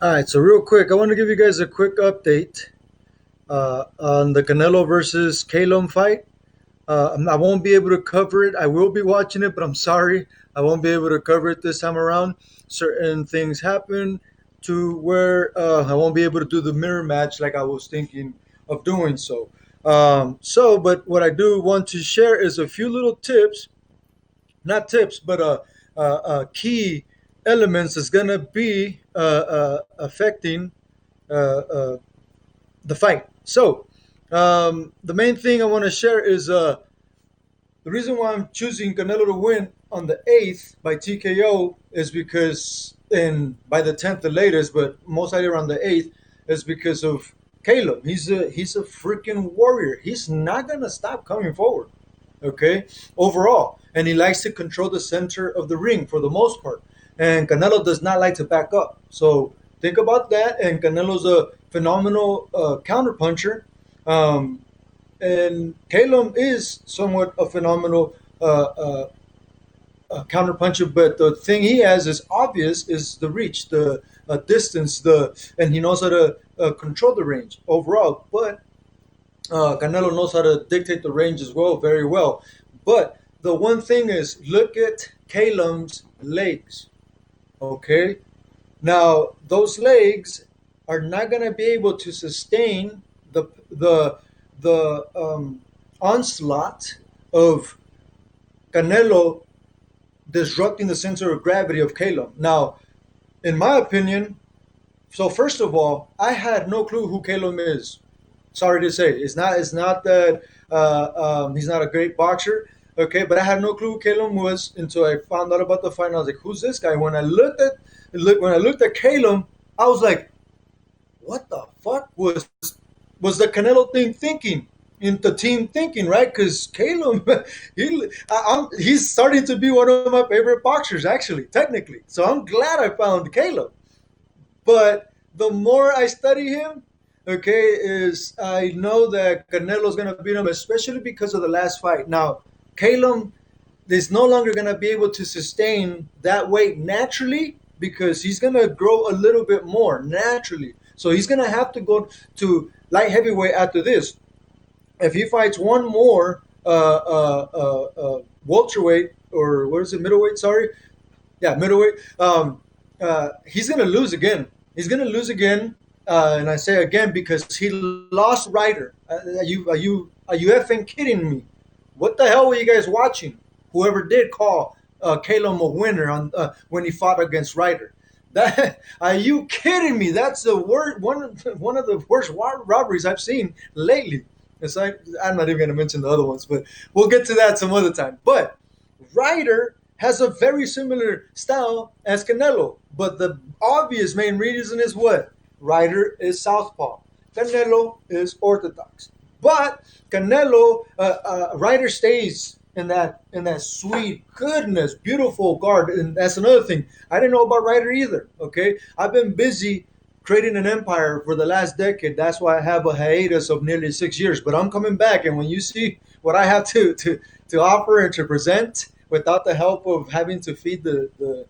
All right, so real quick, I want to give you guys a quick update on the Canelo versus Callum fight. I won't be able to cover it. I will be watching it, but I'm sorry, I won't be able to cover it this time around. Certain things happen to where I won't be able to do the mirror match like I was thinking of doing so. But what I do want to share is a few little tips, not tips, but key elements that's gonna be affecting uh, uh, the fight. So, the main thing I want to share is the reason why I'm choosing Canelo to win on the 8th by TKO is because, and by the 10th the latest, but most likely around the 8th, is because of Caleb. He's a freaking warrior. He's not gonna stop coming forward. Okay, overall, and he likes to control the center of the ring for the most part. And Canelo does not like to back up. So think about that. And Canelo's a phenomenal counterpuncher. Um, and Calum is somewhat a phenomenal counterpuncher, but the thing he has is obvious is the reach, the distance, and he knows how to control the range overall. But Canelo knows how to dictate the range as well, very well. But the one thing is, look at Calum's legs. Okay, now those legs are not going to be able to sustain the onslaught of Canelo disrupting the center of gravity of Caleb. Now, in my opinion, so first of all, I had no clue who Caleb is. Sorry to say, it's not that he's not a great boxer. Okay, but I had no clue who Caleb was until I found out about the fight. And I was like, "Who's this guy?" When I looked at Caleb, I was like, "What the fuck was the Canelo thing thinking?" In the team thinking, right? Because Caleb, he's starting to be one of my favorite boxers, actually, technically. So I'm glad I found Caleb. But the more I study him, okay, is I know that Canelo's gonna beat him, especially because of the last fight. Now, Caleb is no longer gonna be able to sustain that weight naturally because he's gonna grow a little bit more naturally. So he's gonna have to go to light heavyweight after this. If he fights one more welterweight, or what is it, middleweight? Sorry, yeah, middleweight. He's gonna lose again. He's gonna lose again, and I say again because he lost Ryder. Are you effing kidding me? What the hell were you guys watching? Whoever did call Calum a winner on when he fought against Ryder. That are you kidding me? That's the worst one of the worst robberies I've seen lately. It's like I'm not even going to mention the other ones, but we'll get to that some other time. But Ryder has a very similar style as Canelo, but the obvious main reason is what? Ryder is southpaw. Canelo is orthodox. But Canelo, Ryder stays in that sweet goodness, beautiful guard, and that's another thing. I didn't know about Ryder either. Okay, I've been busy creating an empire for the last decade. That's why I have a hiatus of nearly 6 years. But I'm coming back, and when you see what I have to offer and to present, without the help of having to feed the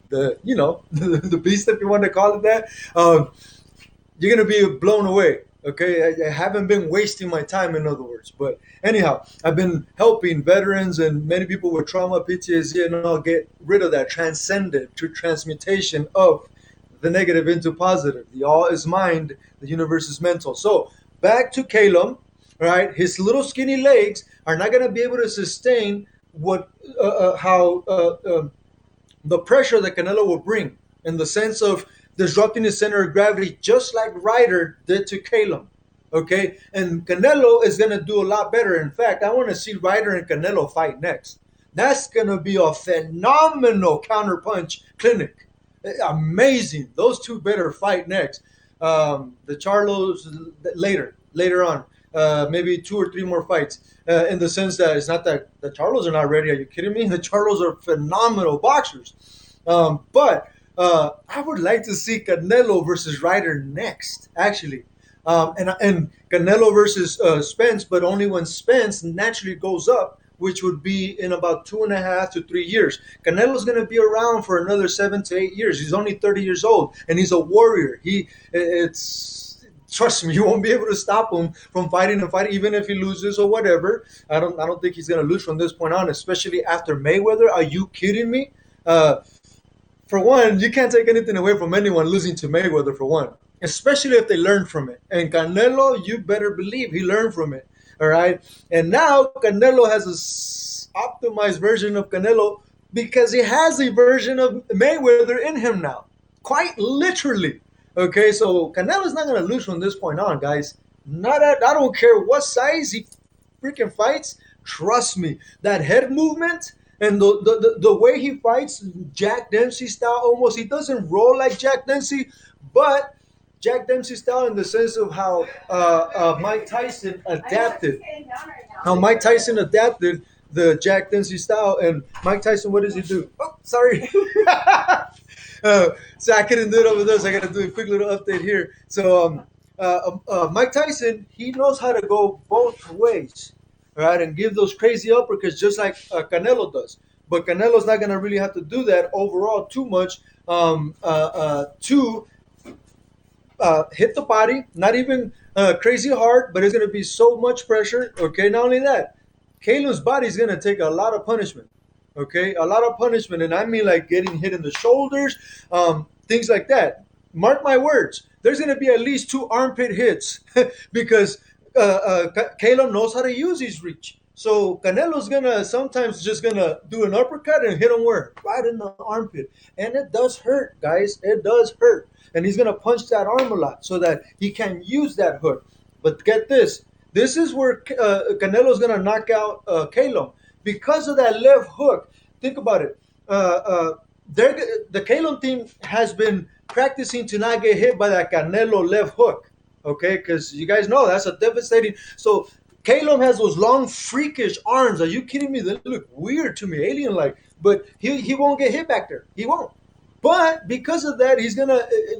the beast, if you want to call it that, you're gonna be blown away. Okay, I haven't been wasting my time, in other words. But anyhow, I've been helping veterans and many people with trauma, PTSD, and all get rid of that, transcend it to transmutation of the negative into positive. The all is mind, the universe is mental. So back to Calum, right? His little skinny legs are not going to be able to sustain what how the pressure that Canelo will bring in the sense of disrupting the center of gravity, just like Ryder did to Calum. Okay, and Canelo is going to do a lot better. In fact, I want to see Ryder and Canelo fight next. That's going to be a phenomenal counterpunch clinic. Amazing. Those two better fight next. The Charlos later on. Maybe two or three more fights. In the sense that it's not that the Charlos are not ready. Are you kidding me? The Charlos are phenomenal boxers. But I would like to see Canelo versus Ryder next, actually. And Canelo versus Spence, but only when Spence naturally goes up which would be in about 2.5 to 3 years. Canelo's going to be around for another 7 to 8 years. He's only 30 years old, and he's a warrior. It's trust me, you won't be able to stop him from fighting and fighting, even if he loses or whatever. I don't think he's going to lose from this point on, especially after Mayweather. Are you kidding me? For one, you can't take anything away from anyone losing to Mayweather, for one, especially if they learn from it. And Canelo, you better believe he learned from it. All right. And now Canelo has a optimized version of Canelo because he has a version of Mayweather in him now, quite literally. Okay. So Canelo's not going to lose from this point on, guys. Not at, I don't care what size he freaking fights. Trust me, that head movement and the way he fights, Jack Dempsey style almost. He doesn't roll like Jack Dempsey, but Jack Dempsey style in the sense of how Mike Tyson adapted. How Mike Tyson adapted the Jack Dempsey style. And Mike Tyson, what does he do? Oh, sorry. So I couldn't do it over there, so I got to do a quick little update here. So Mike Tyson, he knows how to go both ways, right, and give those crazy uppercuts just like Canelo does. But Canelo's not going to really have to do that overall too much to hit the body, not even crazy hard, but it's going to be so much pressure. Okay, not only that, Callum's body is going to take a lot of punishment. Okay, a lot of punishment, and I mean like getting hit in the shoulders, things like that. Mark my words, there's going to be at least 2 armpit hits because Callum knows how to use his reach. So Canelo's gonna sometimes just gonna do an uppercut and hit him where? Right in the armpit. And it does hurt, guys. It does hurt. And he's gonna punch that arm a lot so that he can use that hook. But get this. This is where Canelo's gonna knock out Callum. Because of that left hook. Think about it. The Callum team has been practicing to not get hit by that Canelo left hook. Okay, because you guys know that's a devastating. So Callum has those long, freakish arms. Are you kidding me? They look weird to me, alien-like. But he won't get hit back there. He won't. But because of that,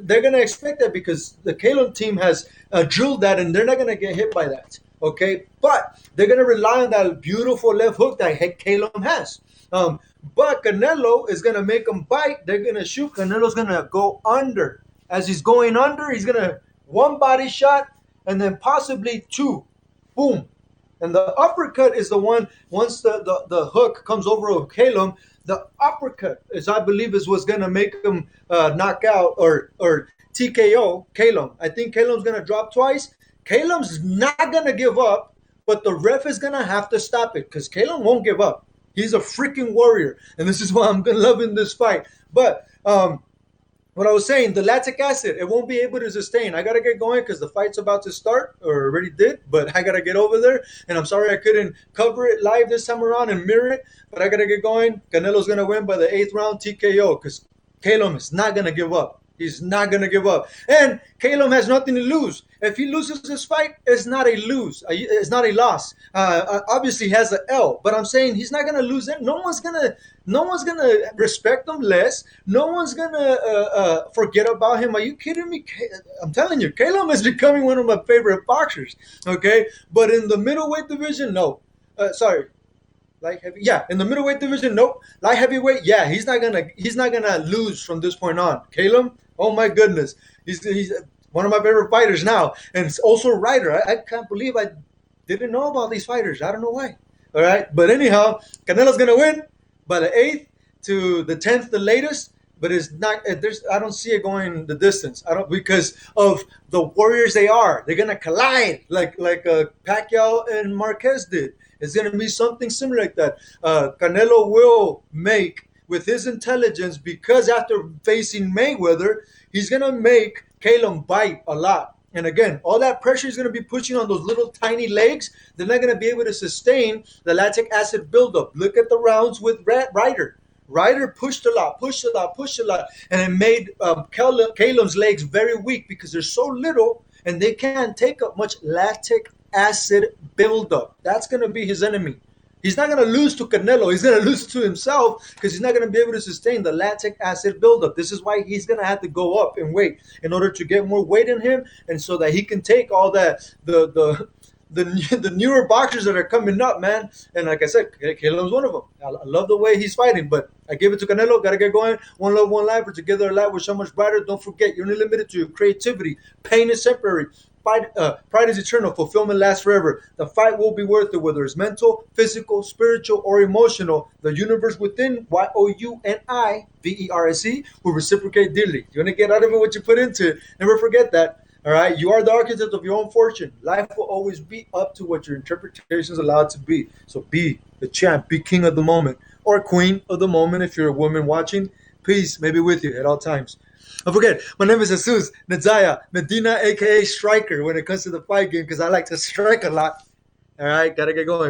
they're gonna expect that because the Callum team has drilled that, and they're not gonna get hit by that. Okay, but they're gonna rely on that beautiful left hook that Callum has. But Canelo is gonna make them bite. They're gonna shoot. Canelo's gonna go under. As he's going under, he's gonna one body shot and then possibly 2. Boom. And the uppercut is the one, once the hook comes over of Callum, the uppercut is, I believe, is what's going to make him knock out or TKO Callum. I think Callum's going to drop twice. Callum's not going to give up, but the ref is going to have to stop it because Callum won't give up. He's a freaking warrior. And this is why I'm loving this fight. But what I was saying, the lactic acid, it won't be able to sustain. I got to get going because the fight's about to start, or already did, but I got to get over there. And I'm sorry I couldn't cover it live this time around and mirror it, but I got to get going. Canelo's going to win by the 8th round TKO because Callum is not going to give up. He's not going to give up. And Callum has nothing to lose. If he loses this fight, it's not a lose. It's not a loss. Obviously, he has an L. But I'm saying he's not going to lose it. No one's gonna respect him less. No one's going to forget about him. Are you kidding me? I'm telling you, Callum is becoming one of my favorite boxers. Okay? But in the middleweight division, no. Light heavy, yeah. In the middleweight division, nope. Light heavyweight, yeah. He's not gonna lose from this point on. Callum, oh my goodness, he's one of my favorite fighters now, and it's also a writer. I can't believe I didn't know about these fighters. I don't know why. All right, but anyhow, Canelo's gonna win by the 8th to the 10th, the latest. But it's not. I don't see it going the distance. I don't because of the warriors they are. They're gonna collide like Pacquiao and Marquez did. It's going to be something similar like that. Canelo will make, with his intelligence, because after facing Mayweather, he's going to make Callum bite a lot. And again, all that pressure is going to be pushing on those little tiny legs. They're not going to be able to sustain the lactic acid buildup. Look at the rounds with Ryder. Ryder pushed a lot, and it made Callum's legs very weak because they're so little and they can't take up much lactic acid buildup. That's going to be his enemy. He's not going to lose to Canelo. He's going to lose to himself because he's not going to be able to sustain the lactic acid buildup. This is why he's going to have to go up in weight in order to get more weight in him, and so that he can take all that the the newer boxers that are coming up, man. And like I said, Caleb's one of them. I love the way he's fighting, but I give it to Canelo. Gotta get going. One love, one life. We're together. Our life was so much brighter. Don't forget, you're only limited to your creativity. Pain is temporary. Pride is eternal. Fulfillment lasts forever. The fight will be worth it, whether it's mental, physical, spiritual, or emotional. The universe within, YOUNIVERSE, will reciprocate dearly. You want to get out of it what you put into it. Never forget that. All right, you are the architect of your own fortune. Life will always be up to what your interpretations allow it to be. So be the champ, be king of the moment, or queen of the moment if you're a woman watching. Peace may be with you at all times. Don't forget, my name is Jesus Nedzaya Medina, aka Striker, when it comes to the fight game, because I like to strike a lot. All right, gotta get going.